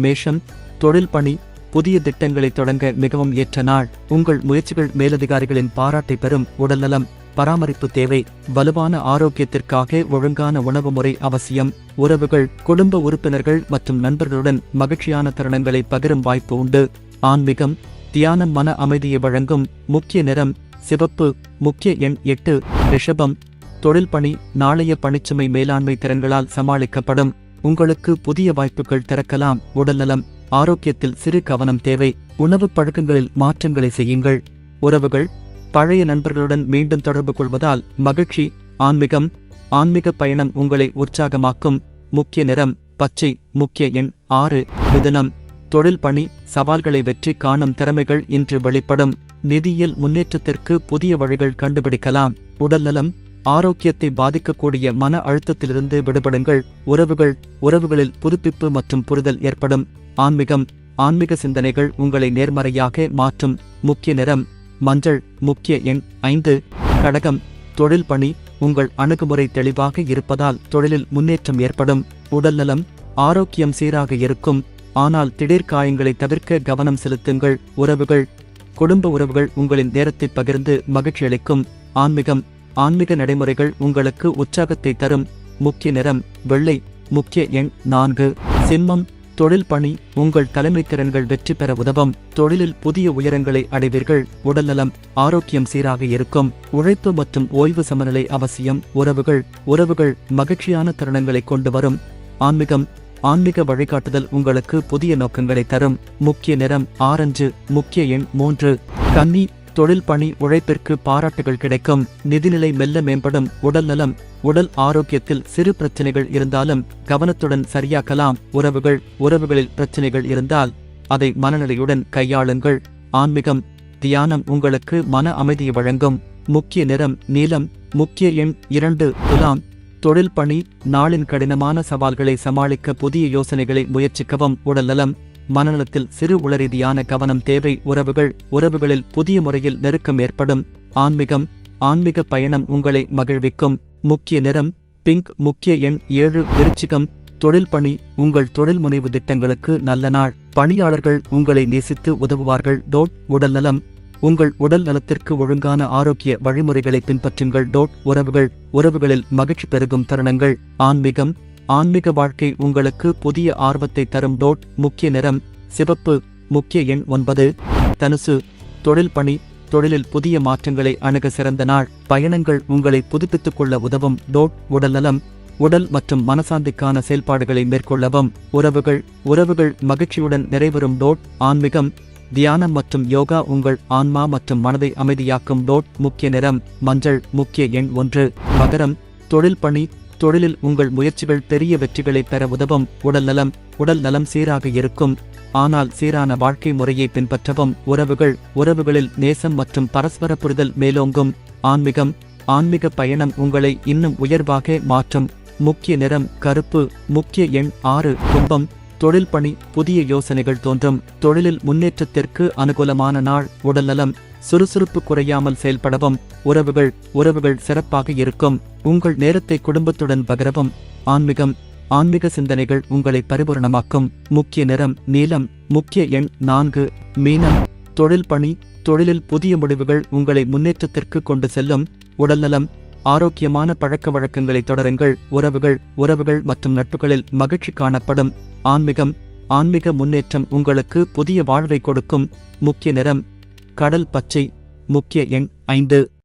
மேஷம், தொழில் பணி, புதிய திட்டங்களை தொடங்க மிகவும் ஏற்ற நாள். உங்கள் முயற்சிகள் மேலதிகாரிகளின் பாராட்டை பெறும். உடல்நலம் பராமரிப்பு தேவை. வலுவான ஆரோக்கியத்திற்காக ஒழுங்கான உணவு முறை அவசியம். உறவுகள், குடும்ப உறுப்பினர்கள் மற்றும் நண்பர்களுடன் மகிழ்ச்சியான தருணங்களை பகிரும் வாய்ப்பு உண்டு. ஆன்மீகம், தியானம் மன அமைதியை வழங்கும். முக்கிய நிறம் சிவப்பு. முக்கிய எண் 8. ரிஷபம், தொழில் பணி, நாளைய பணிச்சுமை மேலாண்மை திறன்களால் சமாளிக்கப்படும். உங்களுக்கு புதிய வாய்ப்புகள் திறக்கலாம். உடல்நலம் ஆரோக்கியத்தில் சிறு கவனம் தேவை. உணவு பழக்கங்களில் மாற்றங்களை செய்யுங்கள். உறவுகள், பழைய நண்பர்களுடன் மீண்டும் தொடர்பு கொள்வதால் மகிழ்ச்சி. ஆன்மீகம், ஆன்மீக பயணம் உங்களை உற்சாகமாக்கும். முக்கிய நிறம் பச்சை. முக்கிய எண் 6. மிதுனம், தொழில் பணி, சவால்களை வெற்றி காணும் திறமைகள் இன்று வெளிப்படும். நிதியியல் முன்னேற்றத்திற்கு புதிய வழிகள் கண்டுபிடிக்கலாம். உடல்நலம் ஆரோக்கியத்தை பாதிக்கக்கூடிய மன அழுத்தத்திலிருந்து விடுபடுங்கள். உறவுகளில் புதுப்பிப்பு மற்றும் புரிதல் ஏற்படும். ஆன்மீகம், ஆன்மீக சிந்தனைகள் உங்களை நேர்மறையாக மாற்றும். முக்கிய நிறம் மஞ்சள். முக்கிய எண் 5. கடகம், தொழில் பணி, உங்கள் அணுகுமுறை தெளிவாக இருப்பதால் தொழிலில் முன்னேற்றம் ஏற்படும். உடல்நலம் ஆரோக்கியம் சீராக இருக்கும். ஆனால் திடீர் காயங்களை தவிர்க்க கவனம் செலுத்துங்கள். குடும்ப உறவுகள் உங்களின் நேரத்தை பகிர்ந்து மகிழ்ச்சியளிக்கும். ஆன்மீகம், ஆன்மீக நடைமுறைகள் உங்களுக்கு உற்சாகத்தை தரும். முக்கிய நிறம் வெள்ளை. முக்கிய எண் 4. சிம்மம், தொழில் பணி, உங்கள் தலைமை திறன்கள் வெற்றி பெற உதவும். தொழிலில் புதிய உயரங்களை அடைவீர்கள். உடல்நலம் ஆரோக்கியம் சீராக இருக்கும். உழைப்பு மற்றும் ஓய்வு சமநிலை அவசியம். உறவுகள் மகிழ்ச்சியான தருணங்களை கொண்டு வரும். ஆன்மீகம், ஆன்மீக வழிகாட்டுதல் உங்களுக்கு புதிய நோக்கங்களை தரும். முக்கிய நிறம் ஆரஞ்சு. முக்கிய எண் 3. கன்னி, தொழில் பணி, உழைப்பிற்கு பாராட்டுகள் கிடைக்கும். நிதிநிலை மெல்ல மேம்படும். உடல்நலம் உடல் ஆரோக்கியத்தில் சிறு பிரச்சனைகள் இருந்தாலும் கவனத்துடன் சரியாக்கலாம். உறவுகளில் பிரச்சனைகள் இருந்தால் அதை மனநிலையுடன் கையாளுங்கள். ஆன்மீகம், தியானம் உங்களுக்கு மன அமைதியை வழங்கும். முக்கிய நிறம் நீலம். முக்கிய எண் 2. துலாம், தொழில் பணி, நாளின் கடினமான சவால்களை சமாளிக்க புதிய யோசனைகளை முயற்சிக்கவும். உடல்நலம் மனநலத்தில் சிறு உளரீதியான கவனம் தேவை. உறவுகளில் புதிய முறையில் நெருக்கம் ஏற்படும். ஆன்மீகம், ஆன்மீக பயணம் உங்களை மகிழ்விக்கும். முக்கிய நிறம் பிங்க். முக்கிய எண் 7. விருச்சிகம், தொழில் பணி, உங்கள் தொழில் முனைவு திட்டங்களுக்கு நல்ல நாள். பணியாளர்கள் உங்களை நேசித்து உதவுவார்கள். உடல்நலம் உங்கள் உடல் நலத்திற்கு ஒழுங்கான ஆரோக்கிய வழிமுறைகளை பின்பற்றுங்கள். உறவுகளில் மகிழ்ச்சி பெருகும் தருணங்கள். ஆன்மீகம், ஆன்மீக வாழ்க்கை உங்களுக்கு புதிய ஆர்வத்தை தரும். முக்கிய நிறம் சிவப்பு. முக்கிய எண் 9. தனுசு, தொழில் பணி, தொழிலில் புதிய மாற்றங்களை அணுக சிறந்த நாள். பயணங்கள் உங்களை புதுப்பித்துக் கொள்ள உதவும். உடல்நலம் உடல் மற்றும் மனசாந்திக்கான செயல்பாடுகளை மேற்கொள்ளவும். உறவுகள் மகிழ்ச்சியுடன் நிறைவரும். ஆன்மீகம், தியானம் மற்றும் யோகா உங்கள் ஆன்மா மற்றும் மனதை அமைதியாக்கும். முக்கிய நிறம் மஞ்சள். முக்கிய எண் 1. மகரம், தொழில் பணி, தொழிலில் உங்கள் முயற்சிகள் பெரிய வெற்றிகளை பெற உதவும். உடல் நலம் சீராக இருக்கும். ஆனால் சீரான வாழ்க்கை முறையை பின்பற்றவும். உறவுகளில் நேசம் மற்றும் பரஸ்பர புரிதல் மேலோங்கும். ஆன்மீகம், ஆன்மீக பயணம் உங்களை இன்னும் உயர்வாக மாற்றும். முக்கிய நிறம் கருப்பு. முக்கிய எண் 6. கும்பம், தொழில் பணி, புதிய யோசனைகள் தோன்றும். தொழிலில் முன்னேற்றத்திற்கு அனுகூலமான நாள். உடல்நலம் சுறுசுறுப்பு குறையாமல் செயல்படவும். உறவுகள் சிறப்பாக இருக்கும். உங்கள் நேரத்தை குடும்பத்துடன் பகிரவும். ஆன்மீகம், ஆன்மீக சிந்தனைகள் உங்களை பரிபூரணமாக்கும். முக்கிய நிறம் நீலம். முக்கிய எண் 4. மீனம், தொழில் பணி, தொழிலில் புதிய முடிவுகள் உங்களை முன்னேற்றத்திற்கு கொண்டு செல்லும். உடல்நலம் ஆரோக்கியமான பழக்க வழக்கங்களை தொடருங்கள். உறவுகள் மற்றும் நட்புகளில் மகிழ்ச்சி காணப்படும். ஆன்மீகம், ஆன்மீக முன்னேற்றம் உங்களுக்கு புதிய வாழ்வை கொடுக்கும். முக்கிய நிறம் கடல் பச்சை. முக்கிய எண் 5.